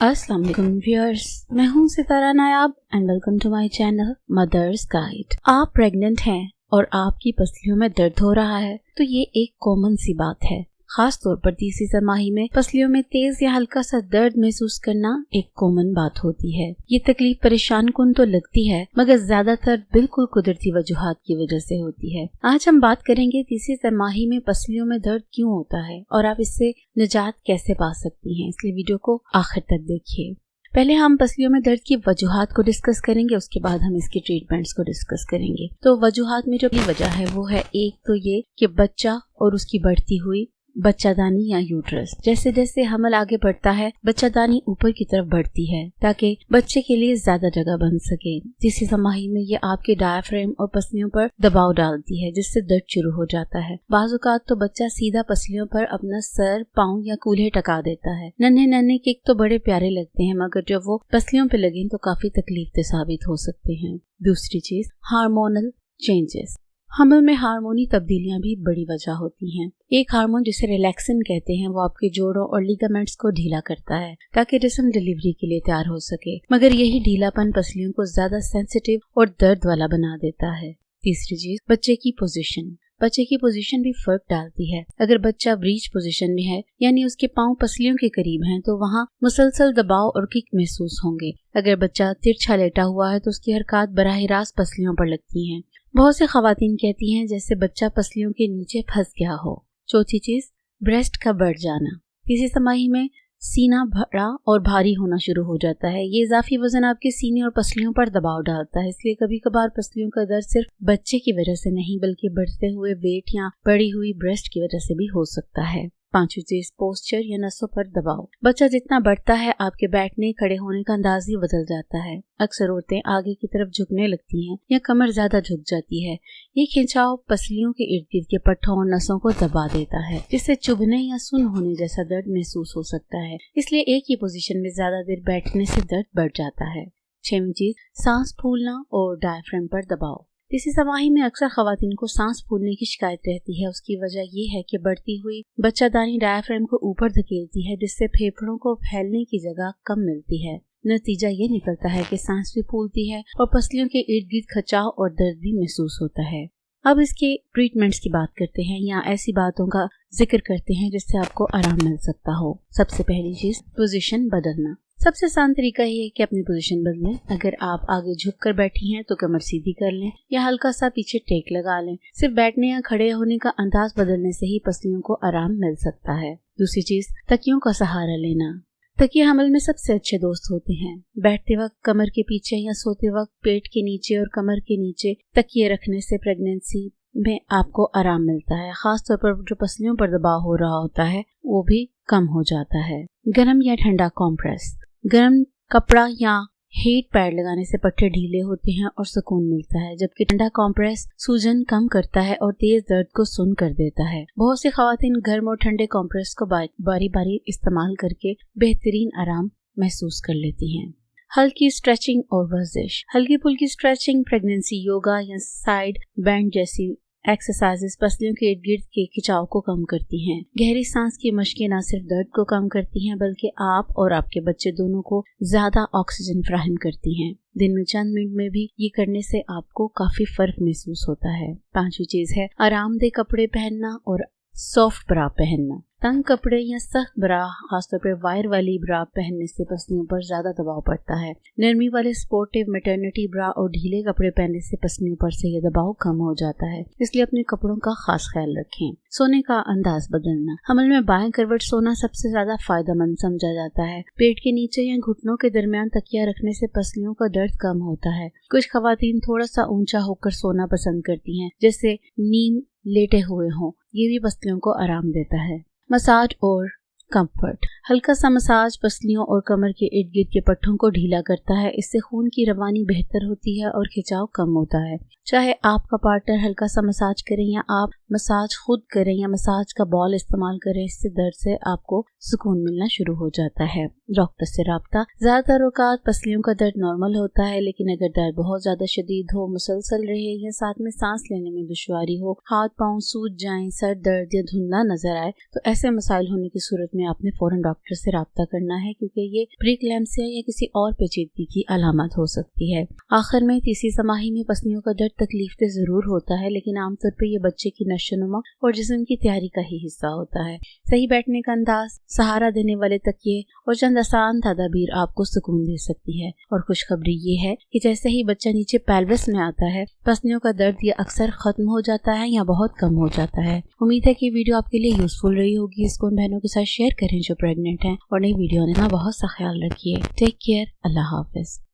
अस्सलाम वालेकुम व्यूअर्स, मैं हूं Sitara Nayab and welcome to my channel mothers guide. आप प्रेग्नेंट हैं और आपकी पसलियों में दर्द हो रहा है तो ये एक कॉमन सी बात है। खास तौर पर तीसरी तिमाही में पसलियों में तेज या हल्का सा दर्द महसूस करना एक कॉमन बात होती है। ये तकलीफ परेशान कुन तो लगती है मगर ज्यादातर बिल्कुल कुदरती वजूहात की वजह से होती है। आज हम बात करेंगे तीसरी तिमाही में पसलियों में दर्द क्यों होता है और आप इससे निजात कैसे पा सकती हैं, इसलिए वीडियो को आखिर तक देखिए। पहले हम पसलियों में दर्द की वजूहात को डिस्कस करेंगे, उसके बाद हम इसके ट्रीटमेंट्स को डिस्कस करेंगे। तो वजूहात में जो वजह है वो है, एक तो ये कि बच्चा और उसकी बढ़ती हुई बच्चादानी या यूट्रस। जैसे जैसे हमल आगे बढ़ता है बच्चादानी ऊपर की तरफ बढ़ती है ताकि बच्चे के लिए ज्यादा जगह बन सके। तीसरी तिमाही में ये आपके डायफ्राम और पसलियों पर दबाव डालती है जिससे दर्द शुरू हो जाता है। बाज़ औक़ात तो बच्चा सीधा पसलियों पर अपना सर, पाँव या कूल्हे टका देता है। नन्हे नन्हे किक तो बड़े प्यारे लगते हैं मगर जब वो पसलियों पे लगे तो काफी तकलीफ साबित हो सकते हैं। दूसरी चीज, हार्मोनल चेंजेस। हमल में हार्मोनी तब्दीलियां भी बड़ी वजह होती हैं। एक हार्मोन जिसे रिलैक्सिन कहते हैं वो आपके जोड़ों और लिगामेंट्स को ढीला करता है ताकि जिस्म डिलीवरी के लिए तैयार हो सके, मगर यही ढीलापन पसलियों को ज्यादा सेंसिटिव और दर्द वाला बना देता है। तीसरी चीज, बच्चे की पोजीशन। बच्चे की पोजीशन भी फर्क डालती है। अगर बच्चा ब्रीच पोजीशन में है यानी उसके पांव पसलियों के करीब हैं तो वहाँ मुसलसल दबाव और किक महसूस होंगे। अगर बच्चा तिरछा लेटा हुआ है तो उसकी हरकत बराह रास्त पसलियों पर लगती हैं। बहुत से खवातीन कहती हैं जैसे बच्चा पसलियों के नीचे फंस गया हो। चौथी चीज, ब्रेस्ट का बढ़ जाना। तीसरी तिमाही में सीना बड़ा और भारी होना शुरू हो जाता है। ये इजाफी वजन आपके सीने और पसलियों पर दबाव डालता है, इसलिए कभी कभार पसलियों का दर्द सिर्फ बच्चे की वजह से नहीं बल्कि बढ़ते हुए वेट या बढ़ी हुई ब्रेस्ट की वजह से भी हो सकता है। पांचवी चीज, पोस्चर या नसों पर दबाव। बच्चा जितना बढ़ता है आपके बैठने खड़े होने का अंदाज ही बदल जाता है। अक्सर औरतें आगे की तरफ झुकने लगती हैं या कमर ज्यादा झुक जाती है। ये खिंचाव पसलियों के इर्द गिर्द के पट्टों और नसों को दबा देता है जिससे चुभने या सुन्न होने जैसा दर्द महसूस हो सकता है। इसलिए एक ही पोजीशन में ज्यादा देर बैठने से दर्द बढ़ जाता है। छठवीं चीज, सांस फूलना और डायफ्राम पर दबाव। तीसरी तिमाही में अक्सर खवातीन को सांस फूलने की शिकायत रहती है। उसकी वजह ये है कि बढ़ती हुई बच्चादानी डायफ्राम को ऊपर धकेलती है जिससे फेफड़ों को फैलने की जगह कम मिलती है। नतीजा ये निकलता है कि सांस भी फूलती है और पसलियों के इर्द गिर्द खचाव और दर्द भी महसूस होता है। अब इसके ट्रीटमेंट्स की बात करते हैं या ऐसी बातों का जिक्र करते हैं जिससे आपको आराम मिल सकता हो। सबसे पहली चीज, पोजीशन बदलना। सबसे आसान तरीका ये है कि अपनी पोजीशन बदलें। अगर आप आगे झुक कर बैठी हैं तो कमर सीधी कर लें या हल्का सा पीछे टेक लगा लें। सिर्फ बैठने या खड़े होने का अंदाज बदलने से ही पसलियों को आराम मिल सकता है। दूसरी चीज, तकियों का सहारा लेना। तकिए हमल में सबसे अच्छे दोस्त होते हैं। बैठते वक्त कमर के पीछे या सोते वक्त पेट के नीचे और कमर के नीचे तकिए रखने से प्रेगनेंसी में आपको आराम मिलता है। खास तौर पर जो पसलियों पर दबाव हो रहा होता है वो भी कम हो जाता है। गर्म या ठंडा कॉम्प्रेस। गर्म कपड़ा या हीट पैड लगाने से पट्टे ढीले होते हैं और सुकून मिलता है, जबकि ठंडा कॉम्प्रेस सूजन कम करता है और तेज दर्द को सुन्न कर देता है। बहुत सी खवातीन गर्म और ठंडे कॉम्प्रेस को बारी बारी इस्तेमाल करके बेहतरीन आराम महसूस कर लेती हैं। हल्की स्ट्रेचिंग और वर्जिश। हल्की फुल्की स्ट्रेचिंग, प्रेगनेंसी योगा या साइड बैंड जैसी एक्सरसाइजेस पसलियों के इर्द गिर्द के खिंचाव को कम करती हैं। गहरी सांस की मशकें न सिर्फ दर्द को कम करती हैं बल्कि आप और आपके बच्चे दोनों को ज्यादा ऑक्सीजन फराहम करती हैं। दिन में चंद मिनट में भी ये करने से आपको काफी फर्क महसूस होता है। पांचवी चीज है, आरामदेह कपड़े पहनना और सॉफ्ट ब्रा पहनना। तंग कपड़े या सख्त ब्रा, खासतौर पर वायर वाली ब्रा पहनने से पसलियों पर ज्यादा दबाव पड़ता है। नरमी वाले स्पोर्टिव मैटरनिटी ब्रा और ढीले कपड़े पहनने से पसलियों पर से यह दबाव कम हो जाता है, इसलिए अपने कपड़ों का खास ख्याल रखें। सोने का अंदाज बदलना। हमल में बाएं करवट सोना सबसे ज्यादा फायदेमंद समझा जाता है। पेट के नीचे या घुटनों के दरमियान तकिया रखने से पसलियों का दर्द कम होता है। कुछ खवातीन थोड़ा सा ऊंचा होकर सोना पसंद करती हैं, जैसे नीम लेटे हुए हों, ये भी पसलियों को आराम देता है। मसाज और कंफर्ट। हल्का सा मसाज पसलियों और कमर के इर्द गिर्द के पट्टों को ढीला करता है। इससे खून की रवानी बेहतर होती है और खिंचाव कम होता है। चाहे आपका पार्टनर हल्का सा मसाज करें या आप मसाज खुद करें या मसाज का बॉल इस्तेमाल करें, इससे दर्द से आपको सुकून मिलना शुरू हो जाता है। डॉक्टर से राब्ता। ज्यादातर औकात पसलियों का दर्द नॉर्मल होता है, लेकिन अगर दर्द बहुत ज्यादा शदीद हो, मुसलसल रहे या साथ में सांस लेने में दुश्वारी हो, हाथ पांव सूज जाएं, सर दर्द या धुंधला नजर आए तो ऐसे मसाइल होने की सूरत में आपने फौरन डॉक्टर से राब्ता करना है, क्योंकि ये प्रीक्लैम्सिया या किसी और पेचीदगी की अलामत हो सकती है। आखिर में तीसरी समाही में पसलियों का दर्द तकलीफ तो जरूर होता है, लेकिन आमतौर पर यह बच्चे की नशोनुमा और जिस्म की तैयारी का ही हिस्सा होता है। सही बैठने का अंदाज, सहारा देने वाले तकिए और चंद आसान तदाबीर आपको सुकून दे सकती है। और खुशखबरी ये है कि जैसे ही बच्चा नीचे पेल्विस में आता है, पसलियों का दर्द ये अक्सर खत्म हो जाता है या बहुत कम हो जाता है। उम्मीद है कि वीडियो आपके लिए यूजफुल रही होगी। इसको उन बहनों के साथ शेयर करें जो प्रेग्नेंट हैं, और नई वीडियो ने ना बहुत सा ख्याल रखिए। टेक केयर, अल्लाह हाफिज।